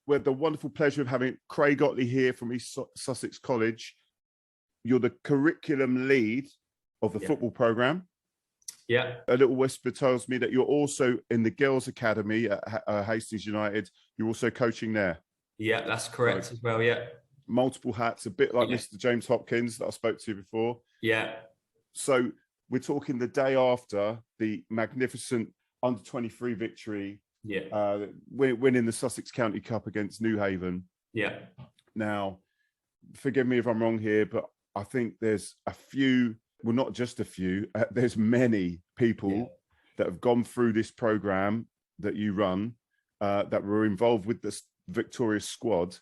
we had the wonderful pleasure of having Craig Otley here from East Sussex College. You're the curriculum lead of the football program. Yeah. A little whisper tells me that you're also in the Girls Academy at Hastings United. You're also coaching there. Yeah, that's correct as well, yeah. Multiple hats, a bit like Mr. James Hopkins that I spoke to before. Yeah. So we're talking the day after the magnificent under-23 victory, winning the Sussex County Cup against New Haven. Yeah. Now, forgive me if I'm wrong here, but I think there's a few, well, not just a few, there's many people that have gone through this program that you run that were involved with this victorious squad,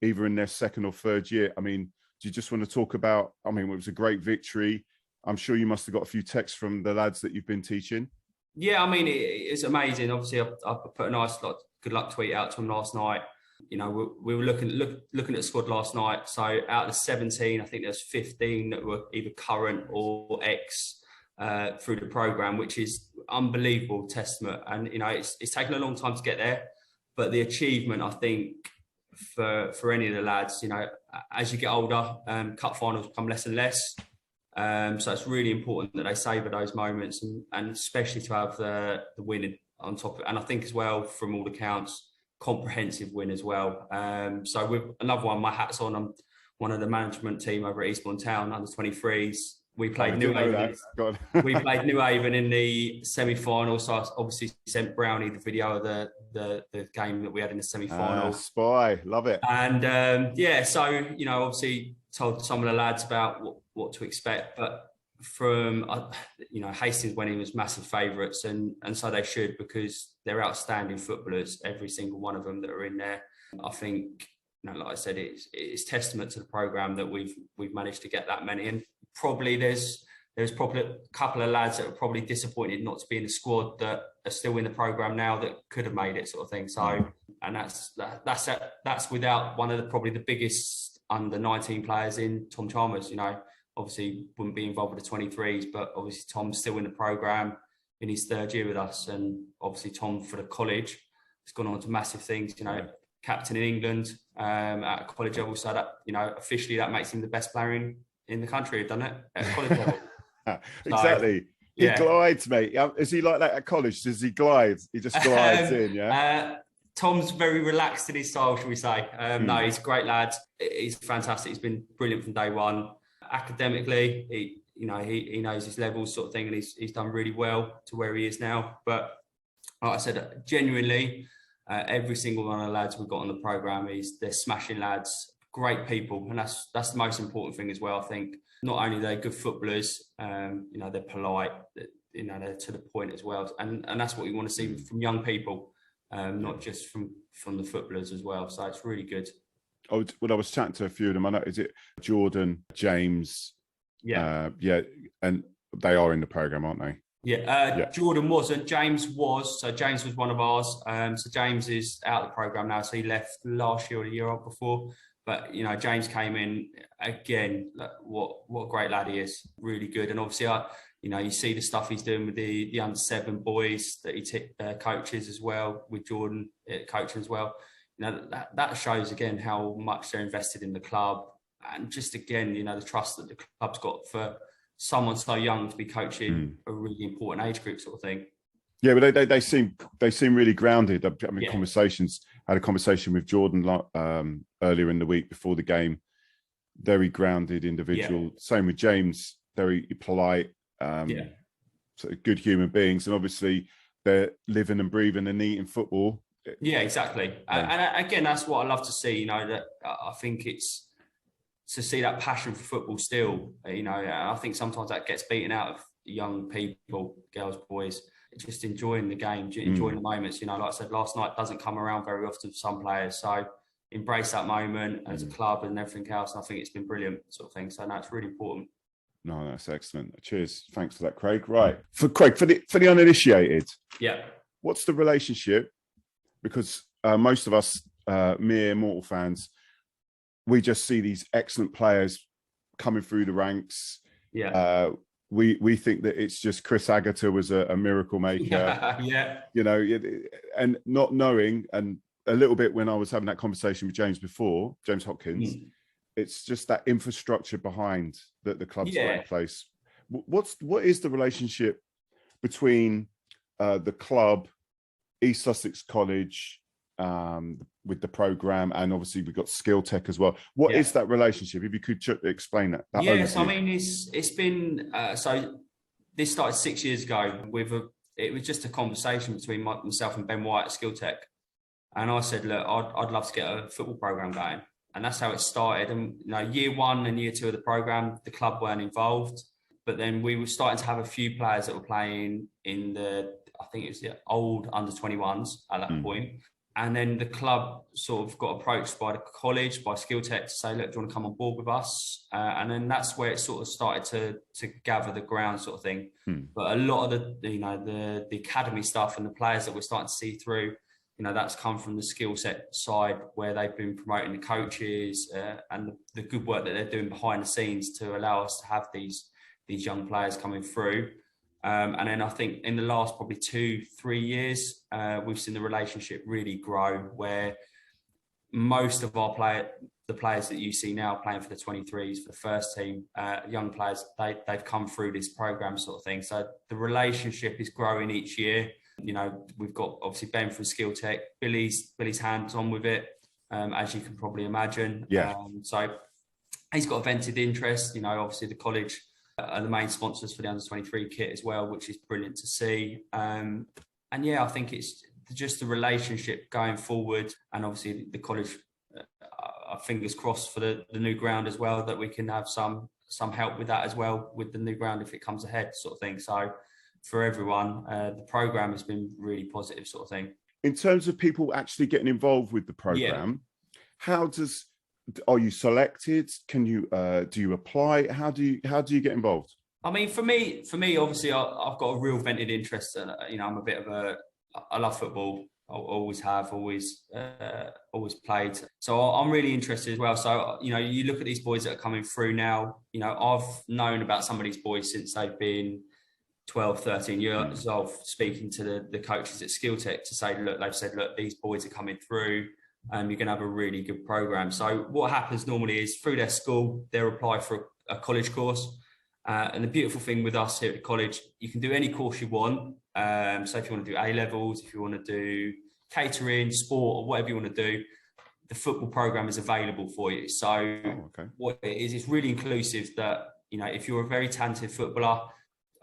either in their second or third year. I mean, do you just want to talk about, I mean, it was a great victory. I'm sure you must have got a few texts from the lads that you've been teaching. Yeah, I mean, it's amazing. Obviously, I put a nice good luck tweet out to them last night. You know, we were looking at the squad last night. So out of the 17, I think there's 15 that were either current or ex through the program, which is unbelievable testament. And, you know, it's taken a long time to get there. But the achievement, I think, for any of the lads, you know, as you get older, cup finals become less and less. So it's really important that they savour those moments and especially to have the win on top of it. And I think as well, from all accounts, comprehensive win as well. So with another one, my hat's on. I'm one of the management team over at Eastbourne Town, under 23s. We played New Haven. We played New Haven in the semi-final. So I obviously sent Brownie the video of the game that we had in the semi-final. Spy, love it. And so, you know, obviously told some of the lads about what to expect. But from, you know, Hastings winning was massive favourites, and so they should, because they're outstanding footballers, every single one of them that are in there. I think, you know, like I said, it's testament to the programme that we've managed to get that many. And probably there's probably a couple of lads that are probably disappointed not to be in the squad that are still in the programme now that could have made it, sort of thing. So, and that's without one of the biggest under 19 players in Tom Chalmers. You know, obviously wouldn't be involved with the 23s, but obviously Tom's still in the programme in his third year with us. And obviously Tom, for the college, has gone on to massive things, you know, captain in England at college level. So that, you know, officially that makes him the best player in the country, doesn't it? At college level. Exactly. So, he glides, mate. Is he like that at college? Does he glide? He just glides in, yeah? Tom's very relaxed in his style, shall we say. No, he's a great lad. He's fantastic. He's been brilliant from day one. Academically, he knows his levels, sort of thing, and he's done really well to where he is now. But like I said, genuinely, every single one of the lads we've got on the programme, they're smashing lads, great people, and that's the most important thing as well. I think not only are they good footballers, you know, they're polite, you know, they're to the point as well, and that's what we want to see from young people, not just from the footballers as well. So it's really good. Oh, well, I was chatting to a few of them. I know, is it Jordan, James? And they are in the programme, aren't they? Jordan wasn't. James was. So James was one of ours. So James is out of the programme now. So he left last year or the year before. But, you know, James came in again. What a great lad he is. Really good. And obviously, you know, you see the stuff he's doing with the under-7 boys that he coaches as well, with Jordan coaching as well. You know, that shows again how much they're invested in the club, and just again, you know, the trust that the club's got for someone so young to be coaching a really important age group, sort of thing. Yeah, but they seem really grounded. I mean, had a conversation with Jordan earlier in the week before the game. Very grounded individual. Same with James. Very polite. Sort of good human beings, and obviously they're living and breathing and eating football. Yeah, exactly. And again, that's what I love to see. You know, that I think it's to see that passion for football still. You know, I think sometimes that gets beaten out of young people, girls, boys. Just enjoying the game, enjoying the moments. You know, like I said, last night doesn't come around very often for some players. So embrace that moment as a club and everything else. And I think it's been brilliant, sort of thing. So no, it's really important. No, that's excellent. Cheers. Thanks for that, Craig. Right. For Craig, for the uninitiated. Yeah. What's the relationship? Because most of us mere mortal fans, we just see these excellent players coming through the ranks. Yeah. We think that it's just Chris Agata was a miracle maker. Yeah. You know, and not knowing, and a little bit when I was having that conversation with James before, James Hopkins. It's just that infrastructure behind that the club's got in place. What is the relationship between the club, East Sussex College, with the program, and obviously we've got Skiltek as well? What is that relationship? If you could explain that. Yes, I mean it's been so this started 6 years ago it was just a conversation between myself and Ben White at Skiltek, and I said, look, I'd love to get a football program going, and that's how it started. And year 1 and year 2 of the program, the club weren't involved, but then we were starting to have a few players that were playing in I think it was the old under-21s at that point. And then the club sort of got approached by the college, by Skiltek, to say, look, do you want to come on board with us? And then that's where it sort of started to gather the ground, sort of thing. But a lot of the academy stuff and the players that we're starting to see through, that's come from the skill set side, where they've been promoting the coaches and the good work that they're doing behind the scenes to allow us to have these young players coming through. And then I think in the last probably 2-3 years, we've seen the relationship really grow, where most of the players that you see now playing for the 23s, for the first team, young players, they've come through this program, sort of thing. So the relationship is growing each year. We've got obviously Ben from Skiltek, Billy's hands on with it, as you can probably imagine. So he's got a vented interest. Obviously the college are the main sponsors for the under-23 kit as well, which is brilliant to see. And I think it's just the relationship going forward, and obviously the college, fingers crossed for the new ground as well, that we can have some help with that as well, with the new ground if it comes ahead, sort of thing. So for everyone, the program has been really positive, sort of thing. In terms of people actually getting involved with the program, are you selected? Can you do you apply? How do you get involved? I mean, for me, obviously, I've got a real vented interest. I'm a bit of I love football. I always have, always played. So I'm really interested as well. So you look at these boys that are coming through now. I've known about some of these boys since they've been 12, 13 years old, speaking to the coaches at Skiltek to say, look, they've said, look, these boys are coming through. You're going to have a really good program. So what happens normally is through their school, they'll apply for a college course. And the beautiful thing with us here at the college, you can do any course you want. So if you want to do A-levels, if you want to do catering, sport, or whatever you want to do, the football program is available for you. So what it is, it's really inclusive that, if you're a very talented footballer,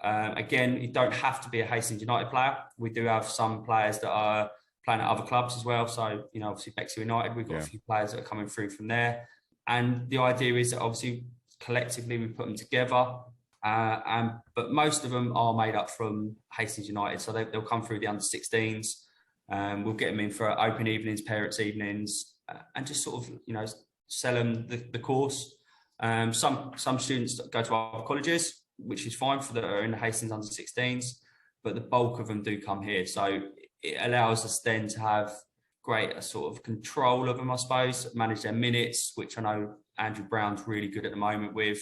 again, you don't have to be a Hastings United player. We do have some players that are playing at other clubs as well. So, obviously Bexley United, we've got a few players that are coming through from there. And the idea is that obviously collectively we put them together. But most of them are made up from Hastings United. So they'll come through the under-16s. We'll get them in for open evenings, parents' evenings, and just sort of, sell them the course. Some students go to other colleges, which is fine for that are in the Hastings under-16s, but the bulk of them do come here. So it allows us then to have greater sort of control of them, I suppose, manage their minutes, which I know Andrew Brown's really good at the moment with,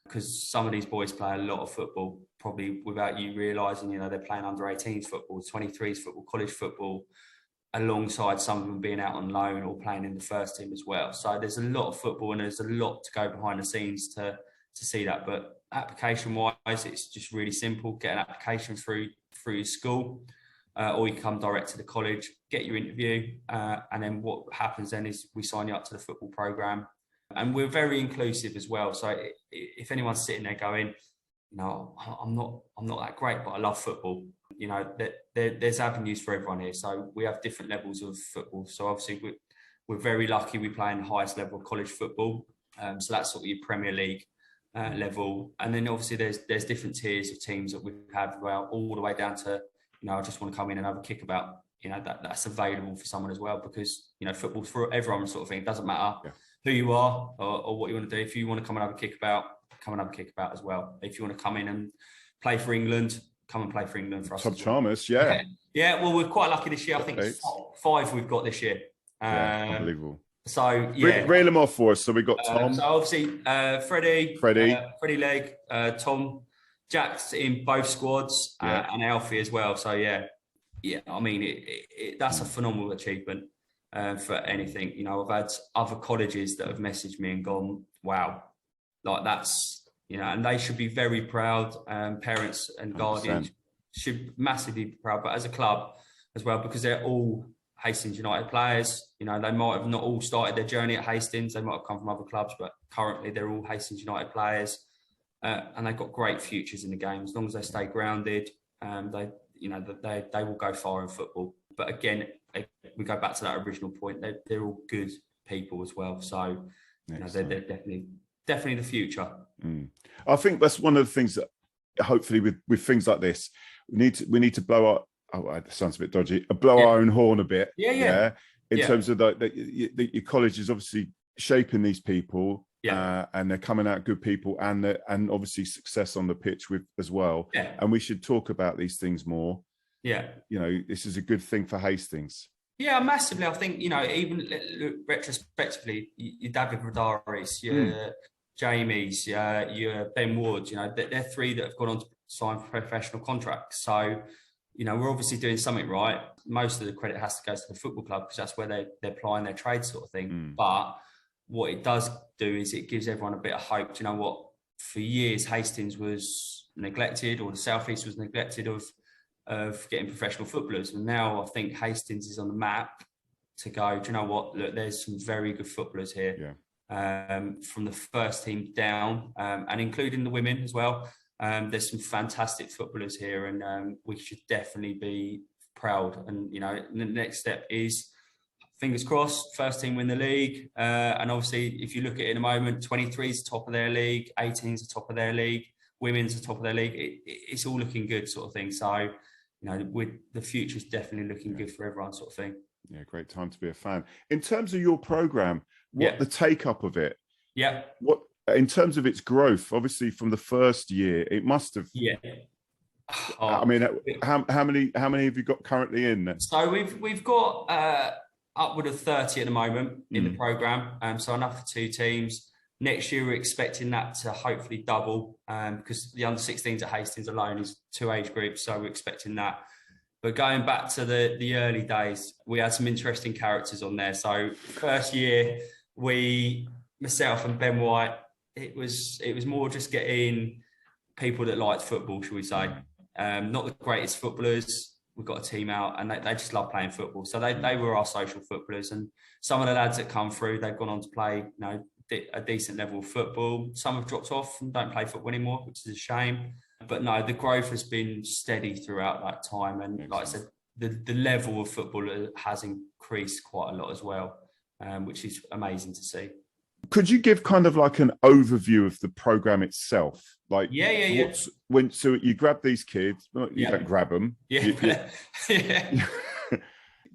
because some of these boys play a lot of football, probably without you realising, they're playing under-18s football, 23s football, college football, alongside some of them being out on loan or playing in the first team as well. So there's a lot of football and there's a lot to go behind the scenes to see that. But application-wise, it's just really simple. Get an application through your school. Or you can come direct to the college, get your interview, and then what happens then is we sign you up to the football program. And we're very inclusive as well. So if anyone's sitting there going, I'm not that great, but I love football, there's avenues for everyone here. So we have different levels of football. So obviously we're very lucky we play in the highest level of college football. So that's sort of your Premier League level. And then obviously there's different tiers of teams that we've had all the way down to, I just want to come in and have a kickabout. That's available for someone as well, because football's for everyone, sort of thing. It doesn't matter who you are or what you want to do. If you want to come and have a kickabout, come and have a kickabout as well. If you want to come in and play for England, come and play for England for us. Top Chalmers, yeah. Well, we're quite lucky this year. I think it's 5 we've got this year. Unbelievable. So reel them off for us. So we got Tom. So obviously Freddie Legg, Tom, Jack's in both squads, and Alfie as well. So I mean, that's a phenomenal achievement. for anything. You know, I've had other colleges that have messaged me and gone, wow, like that's, you know, and they should be very proud. Parents and guardians 100%. Should massively be proud, but as a club as well, because they're all Hastings United players. You know, they might have not all started their journey at Hastings. They might have come from other clubs, but currently they're all Hastings United players. And they've got great futures in the game. As long as they stay grounded, they will go far in football. But again, we go back to that original point. They're all good people as well. So you know, they're definitely the future. I think that's one of the things that hopefully with things like this, we need to blow our, it sounds a bit dodgy, blow our own horn a bit. Yeah. In terms of your college is obviously shaping these people. And they're coming out good people, and obviously success on the pitch with as well. And we should talk about these things more. You know, this is a good thing for Hastings. Yeah, massively. I think, you know, even retrospectively, your David Rodaris, your Jamie's, your Ben Ward, you know, they're three that have gone on to sign professional contracts. So, you know, we're obviously doing something right. Most of the credit has to go to the football club because that's where they're applying their trade sort of thing. But what it does do is it gives everyone a bit of hope. Do you know what? For years, Hastings was neglected, or the South East was neglected of getting professional footballers. And now I think Hastings is on the map to go, do you know what? Look, there's some very good footballers here. From the first team down, and including the women as well. There's some fantastic footballers here, and we should definitely be proud. And, you know, the next step is, fingers crossed, first team win the league. And obviously, if you look at it in a moment, 23 is the top of their league, 18 is the top of their league, women's the top of their league. It's all looking good sort of thing. So, you know, the future's definitely looking good for everyone sort of thing. Yeah, great time to be a fan. In terms of your programme, the take-up of it? What, in terms of its growth, obviously from the first year, it must have... I mean, how many have you got currently in? So we've got... upward of 30 at the moment in the programme, so enough for 2 teams. Next year, we're expecting that to hopefully double, because the under-16s at Hastings alone is 2 age groups, so we're expecting that. But going back to the early days, we had some interesting characters on there. So first year, myself and Ben White, it was more just getting people that liked football, shall we say. Not the greatest footballers. We've got a team out, and they just love playing football. So they were our social footballers, and some of the lads that come through, they've gone on to play, you know, a decent level of football. Some have dropped off and don't play football anymore, which is a shame. But no, the growth has been steady throughout that time, and like I said, the level of football has increased quite a lot as well, which is amazing to see. Could you give kind of like an overview of the program itself? Like, so you grab these kids, you don't grab them.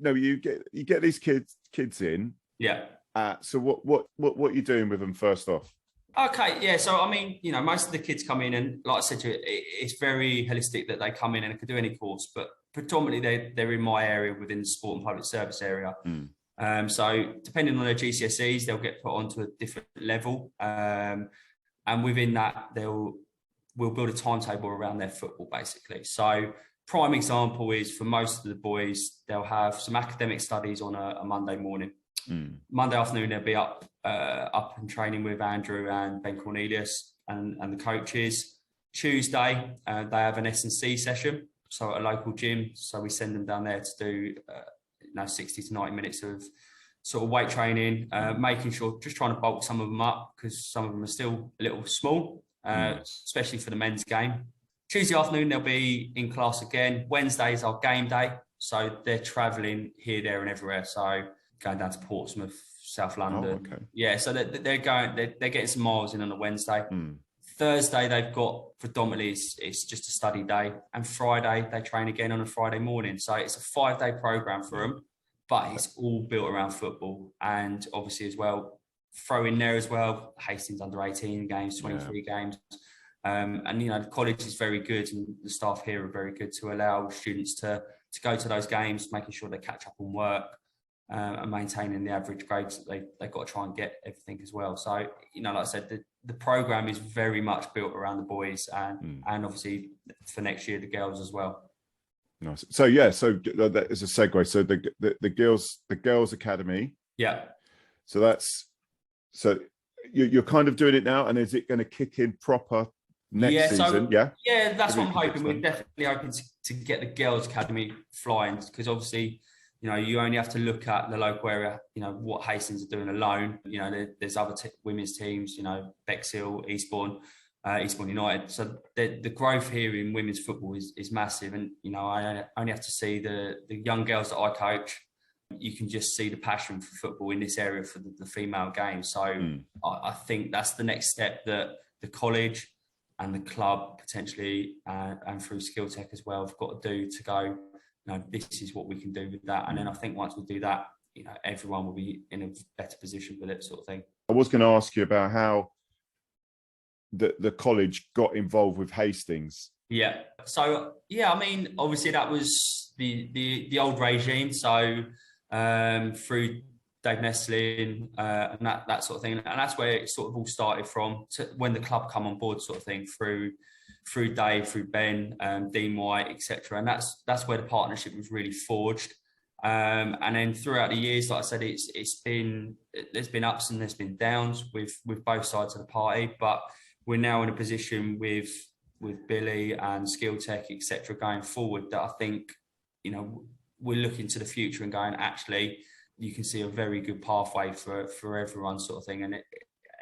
No, you get these kids in. So what are you doing with them first off? Okay, so I mean, you know, most of the kids come in, and like I said to you, it's very holistic that they come in and could do any course, but predominantly they're in my area, within the sport and public service area. So depending on their GCSEs, they'll get put onto a different level, and within that we'll build a timetable around their football, basically. So prime example is, for most of the boys, they'll have some academic studies on a Monday morning. Monday afternoon, they'll be up and training with Andrew and Ben Cornelius and the coaches. Tuesday, they have an S&C session, so at a local gym. So we send them down there to do 60 to 90 minutes of sort of weight training, making sure, just trying to bulk some of them up, because some of them are still a little small, especially for the men's game. Tuesday afternoon, they'll be in class again. Wednesday is our game day, so they're travelling here, there and everywhere. So going down to Portsmouth, South London. So they're getting some miles in on a Wednesday. Thursday, they've got predominantly it's just a study day, and Friday they train again on a Friday morning. So it's a 5-day program for them, but it's all built around football. And obviously as well, throw in there as well, Hastings under 18 games, 23 games. And you know, the college is very good, and the staff here are very good to allow students to go to those games, making sure they catch up on work, and maintaining the average grades that they've got to try and get everything as well. So, you know, like I said, the program is very much built around the boys, and obviously for next year, the girls as well. Nice. So yeah, so that is a segue. So the girls academy. Yeah. So you're kind of doing it now, and is it going to kick in proper next season? Yeah, that's what I'm hoping. We're definitely hoping to get the girls academy flying, because obviously, you only have to look at the local area, what Hastings are doing alone. There's other women's teams, Bexhill, Eastbourne United. So the growth here in women's football is massive. And, I only have to see the young girls that I coach. You can just see the passion for football in this area for the female game. So I think that's the next step that the college and the club potentially, and through Skiltek as well, have got to do to go, this is what we can do with that. And then I think once we do that, everyone will be in a better position with it, sort of thing. I was going to ask you about how the college got involved with Hastings. Yeah. So, I mean, obviously that was the old regime. So through Dave Nestlin and that sort of thing. And that's where it sort of all started from, to when the club come on board, sort of thing, through Dave, through Ben, Dean White, etc. And that's where the partnership was really forged. And then throughout the years, like I said, there's been ups and there's been downs with both sides of the party, but we're now in a position with Billy and Skiltek, etc., going forward, that I think, we're looking to the future and going, actually, you can see a very good pathway for everyone, sort of thing. And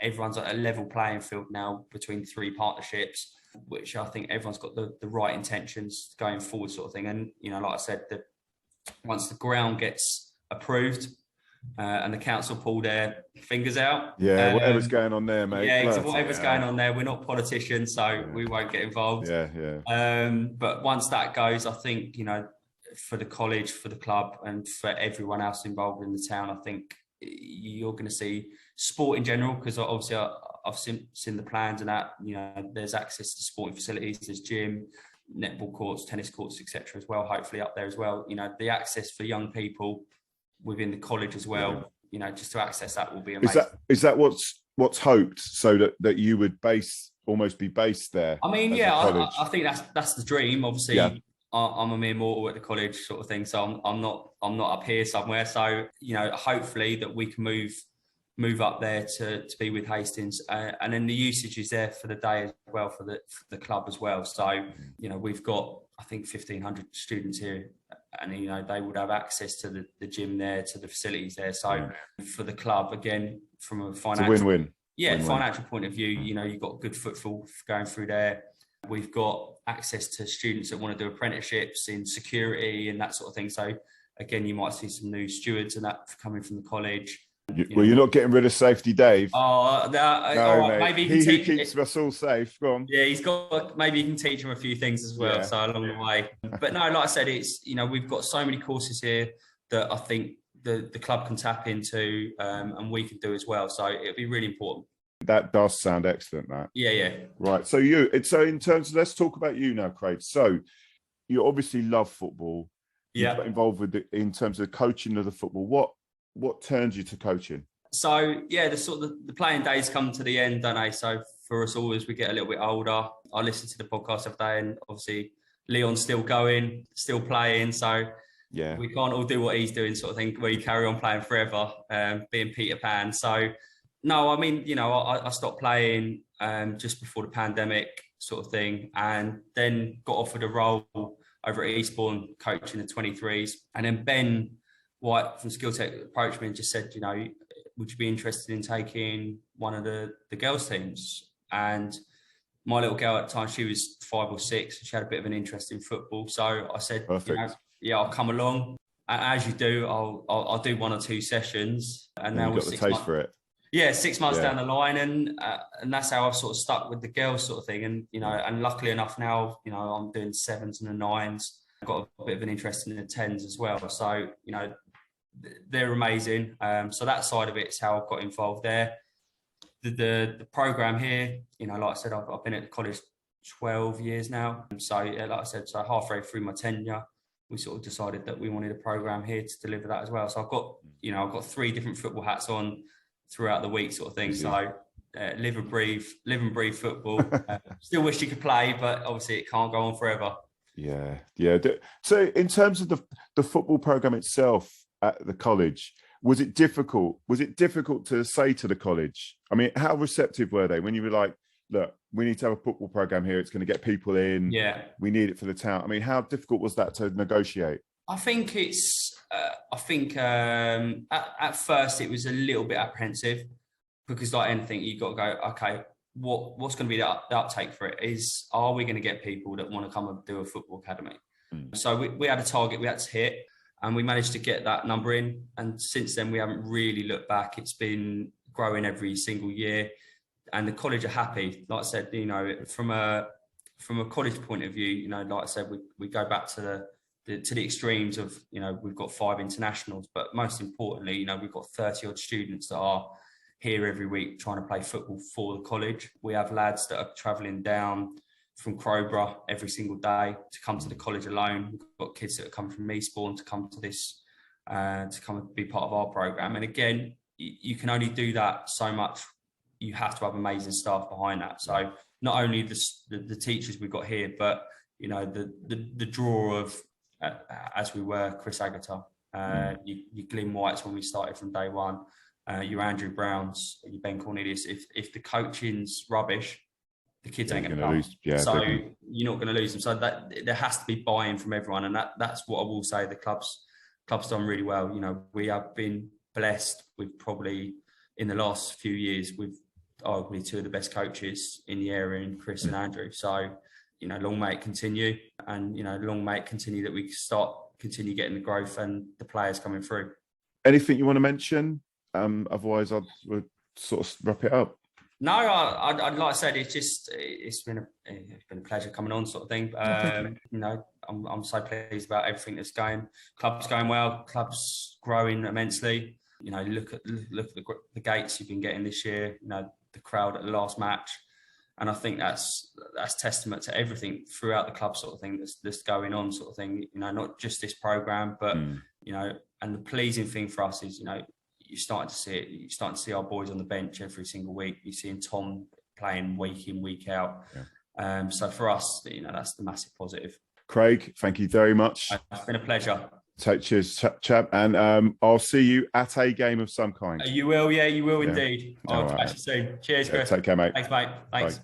everyone's at a level playing field now between three partnerships, which I think everyone's got the right intentions going forward, sort of thing. And, like I said, that once the ground gets approved and the council pull their fingers out. Yeah, whatever's going on there, mate. Yeah, whatever's going on there. We're not politicians, so we won't get involved. Yeah. But once that goes, I think, for the college, for the club, and for everyone else involved in the town, I think you're going to see sport in general, because obviously I've seen the plans and that, there's access to sporting facilities, there's gym, netball courts, tennis courts, etc. as well, hopefully up there as well. The access for young people within the college as well, just to access that will be amazing. Is that what's hoped, so that you would almost be based there? I mean, I think that's the dream. Obviously, I'm a mere mortal at the college, sort of thing, so I'm not up here somewhere. So hopefully that we can move up there to be with Hastings, and then the usage is there for the day as well, for the club as well. So we've got, I think, 1,500 students here, and they would have access to the gym there, to the facilities there. So for the club, again, from a financial, it's a win-win. Yeah, financial point of view, you've got good footfall going through there. We've got access to students that want to do apprenticeships in security and that sort of thing. So again, you might see some new stewards and that coming from the college. You're not getting rid of Safety Dave. Oh, no, maybe he keeps us all safe. Go on. Yeah, maybe he can teach them a few things as well. So along the way, but no, like I said, it's we've got so many courses here that I think the club can tap into, and we can do as well. So it'll be really important. That does sound excellent, that. Yeah. Right. So in terms of, let's talk about you now, Craig. So you obviously love football. Yeah. You got involved with in terms of coaching of the football. What turned you to coaching? So the playing days come to the end, don't they? So for us all, as we get a little bit older, I listen to the podcast every day, and obviously Leon's still going, still playing. So we can't all do what he's doing, sort of thing, where you carry on playing forever, being Peter Pan. So no, I mean, I stopped playing just before the pandemic, sort of thing, and then got offered a role over at Eastbourne coaching the 23s. And then Ben White from Skiltek approached me and just said, would you be interested in taking one of the girls' teams? And my little girl at the time, she was 5 or 6, and she had a bit of an interest in football. So I said, I'll come along. And as you do, I'll do 1 or 2 sessions. And now we've got the taste for it. Yeah, 6 months down the line, and that's how I've sort of stuck with the girls, sort of thing. And and luckily enough now, I'm doing 7s and the 9s. I've got a bit of an interest in the 10s as well. So they're amazing. So that side of it is how I've got involved there. The program here, like I said, I've been at the college 12 years now. So like I said, so halfway through my tenure, we sort of decided that we wanted a program here to deliver that as well. So I've got 3 different football hats on throughout the week, sort of thing. So live and breathe football. Still wish you could play, but obviously it can't go on forever. Yeah. So in terms of the football program itself at the college, was it difficult? Was it difficult to say to the college? I mean, how receptive were they when you were like, look, we need to have a football program here. It's going to get people in. Yeah. We need it for the town. I mean, how difficult was that to negotiate? I think at first it was a little bit apprehensive because like anything, you've got to go, okay, what's going to be the uptake for it? Are we going to get people that want to come and do a football academy? So we had a target we had to hit, and we managed to get that number in. And since then, we haven't really looked back. It's been growing every single year, and the college are happy. Like I said, you know, from a college point of view, you know, like I said, we go back to the extremes of, you know, we've got 5 internationals, but most importantly, you know, we've got 30 odd students that are here every week trying to play football for the college. We have lads that are travelling down from Crowborough every single day to come to the college alone. We've got kids that are coming from Eastbourne to come to this, to come and be part of our programme. And again, you can only do that so much. You have to have amazing staff behind that. So not only the teachers we've got here, but, you know, the draw of, as we were, Chris Agata, your Glyn Whites when we started from day one, your Andrew Browns, your Ben Cornelius. If the coaching's rubbish, the kids ain't going to lose. Yeah, so definitely. You're not going to lose them. So that there has to be buy-in from everyone, and that's what I will say. The club's done really well. You know, we have been blessed with probably in the last few years with arguably 2 of the best coaches in the area, in Chris and Andrew. So, you know, long may it continue, and, you know, long may it continue that we continue getting the growth and the players coming through. Anything you want to mention? Otherwise, we'll sort of wrap it up. No, I'd like I said, it's been a pleasure coming on, sort of thing. You know, I'm so pleased about everything that's going. Club's going well. Club's growing immensely. You know, look at the gates you've been getting this year. You know, the crowd at the last match, and I think that's testament to everything throughout the club, sort of thing that's going on, sort of thing. You know, not just this program, but you know, and the pleasing thing for us is, you know, you're starting to see it. You're starting to see our boys on the bench every single week. You're seeing Tom playing week in, week out. Yeah. So for us, you know, that's the massive positive. Craig, thank you very much. It's been a pleasure. Cheers, chap. And I'll see you at a game of some kind. You will, yeah, you will indeed. I'll catch you soon. Cheers, Chris. Take care, mate. Thanks, mate. Thanks. Bye.